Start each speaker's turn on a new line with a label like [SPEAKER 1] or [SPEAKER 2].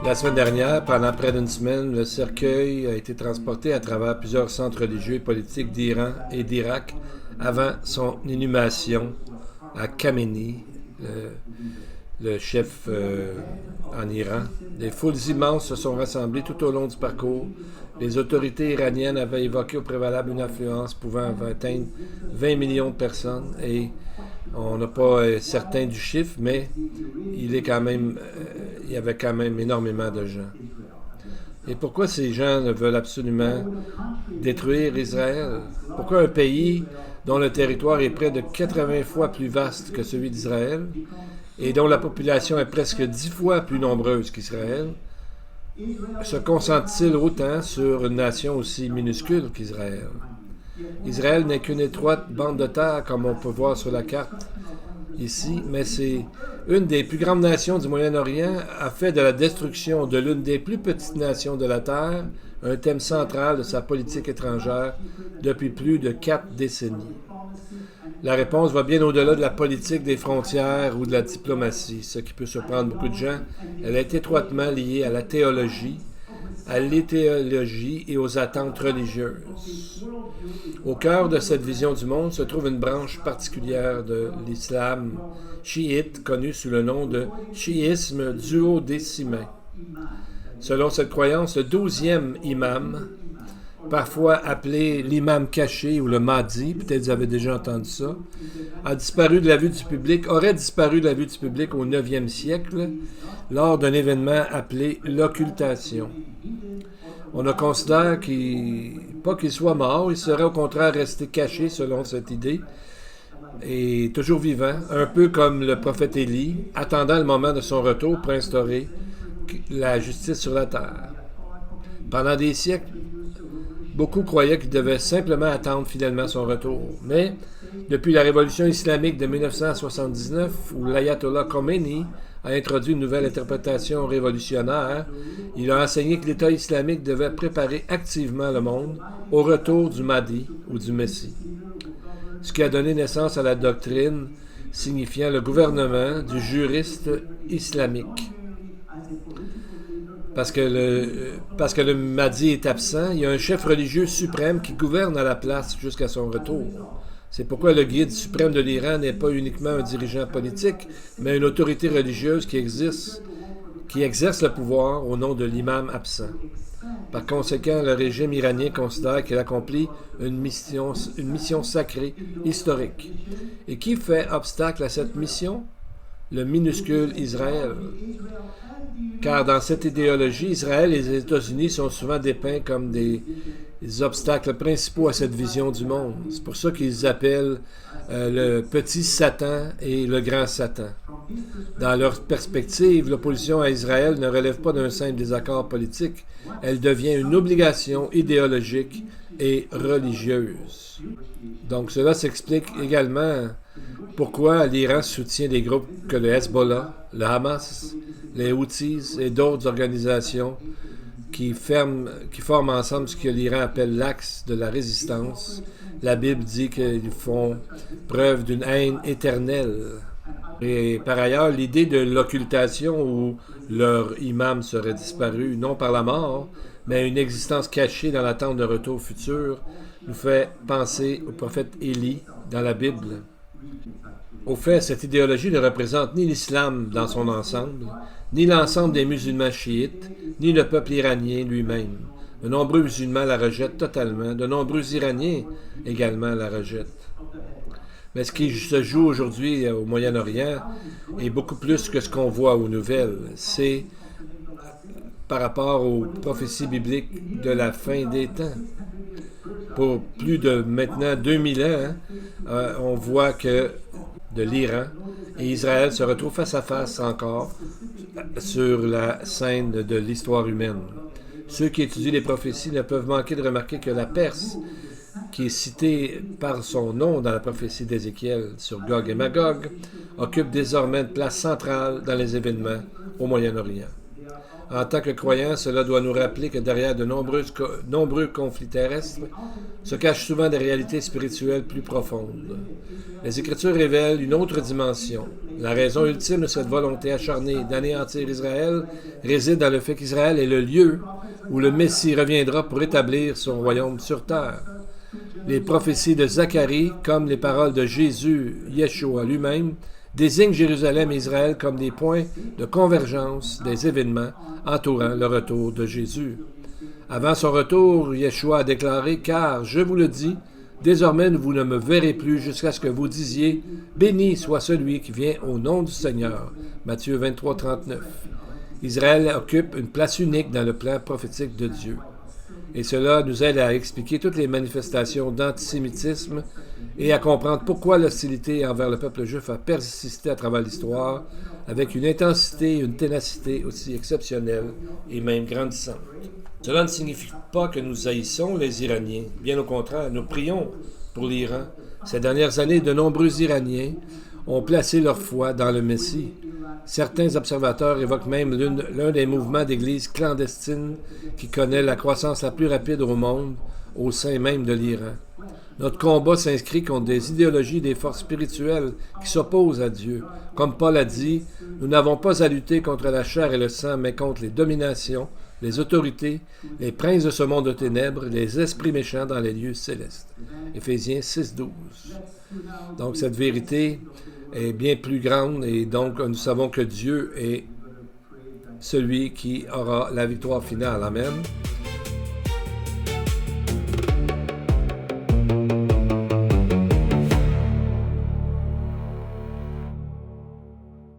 [SPEAKER 1] La semaine dernière, pendant près d'une semaine, le cercueil a été transporté à travers plusieurs centres religieux et politiques d'Iran et d'Irak avant son inhumation à Khamenei, le chef en Iran. Des foules immenses se sont rassemblées tout au long du parcours. Les autorités iraniennes avaient évoqué au préalable une affluence pouvant atteindre 20 millions de personnes et on n'a pas certain du chiffre, mais il y avait quand même énormément de gens. Et pourquoi ces gens veulent absolument détruire Israël? Pourquoi un pays dont le territoire est près de 80 fois plus vaste que celui d'Israël et dont la population est presque 10 fois plus nombreuse qu'Israël se concentre-t-il autant sur une nation aussi minuscule qu'Israël? Israël n'est qu'une étroite bande de terre, comme on peut voir sur la carte ici, mais c'est une des plus grandes nations du Moyen-Orient, a fait de la destruction de l'une des plus petites nations de la Terre un thème central de sa politique étrangère depuis plus de 4 décennies. La réponse va bien au-delà de la politique des frontières ou de la diplomatie, ce qui peut surprendre beaucoup de gens. Elle est étroitement liée à la théologie, à l'idéologie et aux attentes religieuses. Au cœur de cette vision du monde se trouve une branche particulière de l'islam chiite, connue sous le nom de chiisme duodécimain. Selon cette croyance, le 12e imam, parfois appelé l'imam caché ou le Mahdi, peut-être vous avez déjà entendu ça, aurait disparu de la vue du public au 9e siècle lors d'un événement appelé l'occultation. On ne considère pas qu'il soit mort, il serait au contraire resté caché selon cette idée, et toujours vivant, un peu comme le prophète Élie, attendant le moment de son retour pour instaurer la justice sur la terre. Pendant des siècles, beaucoup croyaient qu'il devait simplement attendre fidèlement son retour. Mais, depuis la révolution islamique de 1979, où l'ayatollah Khomeini a introduit une nouvelle interprétation révolutionnaire, il a enseigné que l'État islamique devait préparer activement le monde au retour du Mahdi ou du Messie. Ce qui a donné naissance à la doctrine signifiant le gouvernement du juriste islamique. Parce que le Mahdi est absent, il y a un chef religieux suprême qui gouverne à la place jusqu'à son retour. C'est pourquoi le guide suprême de l'Iran n'est pas uniquement un dirigeant politique, mais une autorité religieuse qui exerce le pouvoir au nom de l'imam absent. Par conséquent, le régime iranien considère qu'il accomplit une mission sacrée, historique. Et qui fait obstacle à cette mission? Le minuscule Israël. Car dans cette idéologie, Israël et les États-Unis sont souvent dépeints comme des obstacles principaux à cette vision du monde. C'est pour ça qu'ils appellent le petit Satan et le grand Satan. Dans leur perspective, l'opposition à Israël ne relève pas d'un simple désaccord politique. Elle devient une obligation idéologique et religieuse. Donc cela s'explique également pourquoi l'Iran soutient des groupes que le Hezbollah, le Hamas, les Houthis et d'autres organisations qui forment ensemble ce que l'Iran appelle l'axe de la résistance. La Bible dit qu'ils font preuve d'une haine éternelle. Et par ailleurs, l'idée de l'occultation où leur imam serait disparu, non par la mort, mais une existence cachée dans l'attente d'un retour futur, nous fait penser au prophète Élie dans la Bible. Au fait, cette idéologie ne représente ni l'islam dans son ensemble, ni l'ensemble des musulmans chiites, ni le peuple iranien lui-même. De nombreux musulmans la rejettent totalement, de nombreux Iraniens également la rejettent. Mais ce qui se joue aujourd'hui au Moyen-Orient est beaucoup plus que ce qu'on voit aux nouvelles. C'est par rapport aux prophéties bibliques de la fin des temps. Pour plus de maintenant 2000 ans, on voit que de l'Iran et Israël se retrouvent face à face encore sur la scène de l'histoire humaine. Ceux qui étudient les prophéties ne peuvent manquer de remarquer que la Perse, qui est citée par son nom dans la prophétie d'Ézéchiel sur Gog et Magog, occupe désormais une place centrale dans les événements au Moyen-Orient. En tant que croyants, cela doit nous rappeler que derrière de nombreux conflits terrestres se cachent souvent des réalités spirituelles plus profondes. Les Écritures révèlent une autre dimension. La raison ultime de cette volonté acharnée d'anéantir Israël réside dans le fait qu'Israël est le lieu où le Messie reviendra pour établir son royaume sur terre. Les prophéties de Zacharie, comme les paroles de Jésus, Yeshua lui-même, désignent Jérusalem et Israël comme des points de convergence des événements entourant le retour de Jésus. Avant son retour, Yeshua a déclaré « Car, je vous le dis, désormais vous ne me verrez plus jusqu'à ce que vous disiez « Béni soit celui qui vient au nom du Seigneur ». Matthieu 23, 39. Israël occupe une place unique dans le plan prophétique de Dieu. Et cela nous aide à expliquer toutes les manifestations d'antisémitisme et à comprendre pourquoi l'hostilité envers le peuple juif a persisté à travers l'histoire avec une intensité et une ténacité aussi exceptionnelles et même grandissantes. Cela ne signifie pas que nous haïssons les Iraniens. Bien au contraire, nous prions pour l'Iran. Ces dernières années, de nombreux Iraniens ont placé leur foi dans le Messie. Certains observateurs évoquent même l'un des mouvements d'église clandestine qui connaît la croissance la plus rapide au monde, au sein même de l'Iran. Notre combat s'inscrit contre des idéologies et des forces spirituelles qui s'opposent à Dieu. Comme Paul a dit, nous n'avons pas à lutter contre la chair et le sang, mais contre les dominations, les autorités, les princes de ce monde de ténèbres, les esprits méchants dans les lieux célestes. Éphésiens 6:12. Donc cette vérité est bien plus grande et donc nous savons que Dieu est celui qui aura la victoire finale. Amen.